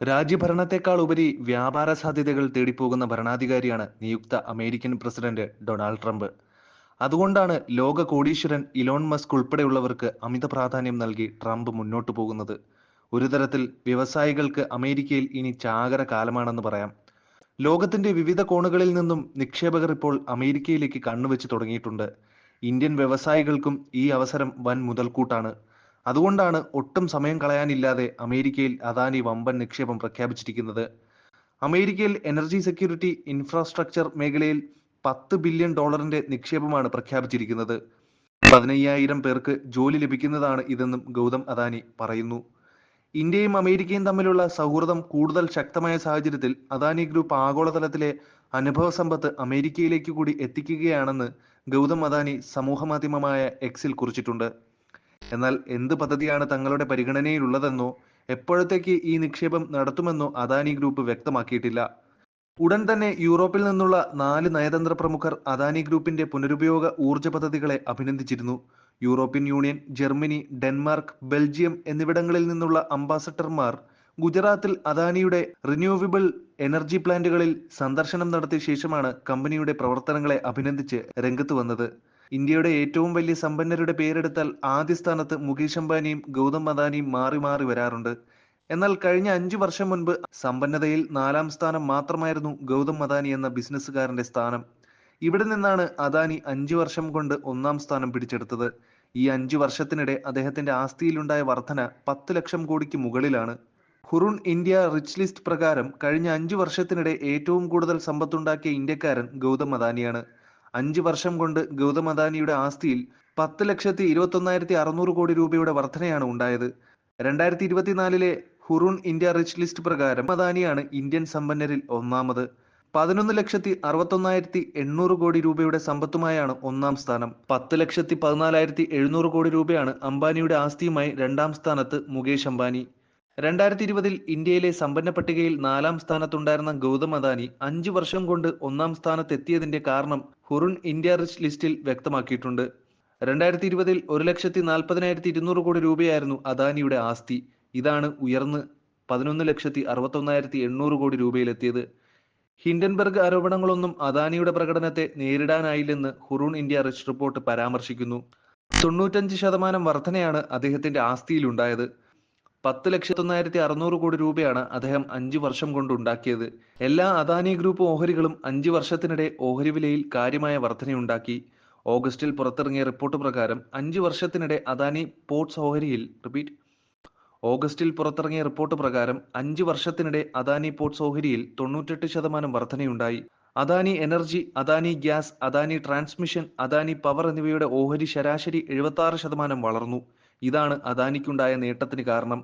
രാജ്യഭരണത്തെക്കാൾ ഉപരി വ്യാപാര സാധ്യതകൾ തേടിപ്പോകുന്ന ഭരണാധികാരിയാണ് നിയുക്ത അമേരിക്കൻ പ്രസിഡന്റ് ഡൊണാൾഡ് ട്രംപ്. അതുകൊണ്ടാണ് ലോക കോടീശ്വരൻ ഇലോൺ മസ്ക് ഉൾപ്പെടെയുള്ളവർക്ക് അമിത പ്രാധാന്യം നൽകി ട്രംപ് മുന്നോട്ടു പോകുന്നത്. ഒരു തരത്തിൽ വ്യവസായികൾക്ക് അമേരിക്കയിൽ ഇനി ചാകര കാലമാണെന്ന് പറയാം. ലോകത്തിന്റെ വിവിധ കോണുകളിൽ നിന്നും നിക്ഷേപകർ ഇപ്പോൾ അമേരിക്കയിലേക്ക് കണ്ണുവെച്ച് തുടങ്ങിയിട്ടുണ്ട്. ഇന്ത്യൻ വ്യവസായികൾക്കും ഈ അവസരം വൻ മുതൽക്കൂട്ടാണ്. അതുകൊണ്ടാണ് ഒട്ടും സമയം കളയാനില്ലാതെ അമേരിക്കയിൽ അദാനി വമ്പൻ നിക്ഷേപം പ്രഖ്യാപിച്ചിരിക്കുന്നത്. അമേരിക്കയിൽ എനർജി സെക്യൂരിറ്റി ഇൻഫ്രാസ്ട്രക്ചർ മേഖലയിൽ $10 ബില്യൺ നിക്ഷേപമാണ് പ്രഖ്യാപിച്ചിരിക്കുന്നത്. 15,000 പേർക്ക് ജോലി ലഭിക്കുന്നതാണ് ഇതെന്നും ഗൗതം അദാനി പറയുന്നു. ഇന്ത്യയും അമേരിക്കയും തമ്മിലുള്ള സൗഹൃദം കൂടുതൽ ശക്തമായ സാഹചര്യത്തിൽ അദാനി ഗ്രൂപ്പ് ആഗോളതലത്തിലെ അനുഭവസമ്പത്ത് അമേരിക്കയിലേക്ക് കൂടി എത്തിക്കുകയാണെന്ന് ഗൗതം അദാനി സമൂഹമാധ്യമമായ എക്സിൽ കുറിച്ചിട്ടുണ്ട്. എന്നാൽ എന്ത് പദ്ധതിയാണ് തങ്ങളുടെ പരിഗണനയിലുള്ളതെന്നോ എപ്പോഴത്തേക്ക് ഈ നിക്ഷേപം നടത്തുമെന്നോ അദാനി ഗ്രൂപ്പ് വ്യക്തമാക്കിയിട്ടില്ല. ഉടൻ തന്നെ യൂറോപ്പിൽ നിന്നുള്ള 4 നയതന്ത്ര പ്രമുഖർ അദാനി ഗ്രൂപ്പിന്റെ പുനരുപയോഗ ഊർജ്ജ പദ്ധതികളെ അഭിനന്ദിച്ചിരുന്നു. European union, Germany, Denmark, Belgium എന്നിവിടങ്ങളിൽ നിന്നുള്ള അംബാസഡർമാർ ഗുജറാത്തിൽ അദാനിയുടെ റിന്യൂവബിൾ എനർജി പ്ലാന്റുകളിൽ സന്ദർശനം നടത്തിയ ശേഷമാണ് കമ്പനിയുടെ പ്രവർത്തനങ്ങളെ അഭിനന്ദിച്ച് രംഗത്ത് വന്നത്. ഇന്ത്യയുടെ ഏറ്റവും വലിയ സമ്പന്നരുടെ പേരെടുത്താൽ ആദ്യ സ്ഥാനത്ത് മുകേഷ് അംബാനിയും ഗൗതം അദാനിയും മാറി മാറി വരാറുണ്ട്. എന്നാൽ കഴിഞ്ഞ 5 വർഷം മുൻപ് സമ്പന്നതയിൽ 4-ാം സ്ഥാനം മാത്രമായിരുന്നു ഗൗതം അദാനി എന്ന ബിസിനസ്സുകാരന്റെ സ്ഥാനം. ഇവിടെ നിന്നാണ് അദാനി 5 വർഷം കൊണ്ട് 1-ാം സ്ഥാനം പിടിച്ചെടുത്തത്. ഈ 5 വർഷത്തിനിടെ അദ്ദേഹത്തിന്റെ ആസ്തിയിലുണ്ടായ വർധന 10 ലക്ഷം കോടിക്ക് മുകളിലാണ്. ഹുറുൺ ഇന്ത്യ റിച്ച് ലിസ്റ്റ് പ്രകാരം കഴിഞ്ഞ 5 വർഷത്തിനിടെ ഏറ്റവും കൂടുതൽ സമ്പത്തുണ്ടാക്കിയ ഇന്ത്യക്കാരൻ ഗൗതം അദാനിയാണ്. 5 വർഷം കൊണ്ട് ഗൗതം അദാനിയുടെ ആസ്തിയിൽ 10,21,600 കോടി രൂപയുടെ വർധനയാണ് ഉണ്ടായത്. 2024 ഹുറുൺ ഇന്ത്യ റിച്ച് ലിസ്റ്റ് പ്രകാരം അദാനിയാണ് ഇന്ത്യൻ സമ്പന്നരിൽ ഒന്നാമത്. 11,61,800 കോടി രൂപയുടെ സമ്പത്തുമായാണ് 1-ാം സ്ഥാനം. 10,14,700 കോടി രൂപയാണ് അംബാനിയുടെ ആസ്തിയുമായി 2-ാം സ്ഥാനത്ത് മുകേഷ് അംബാനി. 2020 ഇന്ത്യയിലെ സമ്പന്ന പട്ടികയിൽ 4-ാം സ്ഥാനത്തുണ്ടായിരുന്ന ഗൗതം അദാനി 5 വർഷം കൊണ്ട് 1-ാം സ്ഥാനത്തെത്തിയതിന്റെ കാരണം ഹുറുൺ ഇന്ത്യ റിച്ച് ലിസ്റ്റിൽ വ്യക്തമാക്കിയിട്ടുണ്ട്. 2020 1,40,200 കോടി രൂപയായിരുന്നു അദാനിയുടെ ആസ്തി. ഇതാണ് ഉയർന്ന് 11,61,800 കോടി രൂപയിലെത്തിയത്. ഹിൻഡൻബർഗ് ആരോപണങ്ങളൊന്നും അദാനിയുടെ പ്രകടനത്തെ നേരിടാനായില്ലെന്ന് ഹുറുൺ ഇന്ത്യ റിച്ച് റിപ്പോർട്ട് പരാമർശിക്കുന്നു. 95% വർധനയാണ് അദ്ദേഹത്തിന്റെ ആസ്തിയിലുണ്ടായത്. 10,01,600 കോടി രൂപയാണ് അദ്ദേഹം 5 വർഷം കൊണ്ട് ഉണ്ടാക്കിയത്. എല്ലാ അദാനി ഗ്രൂപ്പ് ഓഹരികളും 5 വർഷത്തിനിടെ ഓഹരി വിലയിൽ കാര്യമായ വർധനയുണ്ടാക്കി. ഓഗസ്റ്റിൽ പുറത്തിറങ്ങിയ റിപ്പോർട്ട് പ്രകാരം 5 വർഷത്തിനിടെ അദാനി പോർട്സ് ഓഹരിയിൽ 98% വർധനയുണ്ടായി. Adani energy, Adani gas, Adani transmission, Adani power എന്നിവയുടെ ഓഹരി ശരാശരി 76% വളർന്നു. ഇതാണ് അദാനിക്കുണ്ടായ നേട്ടത്തിന് കാരണം.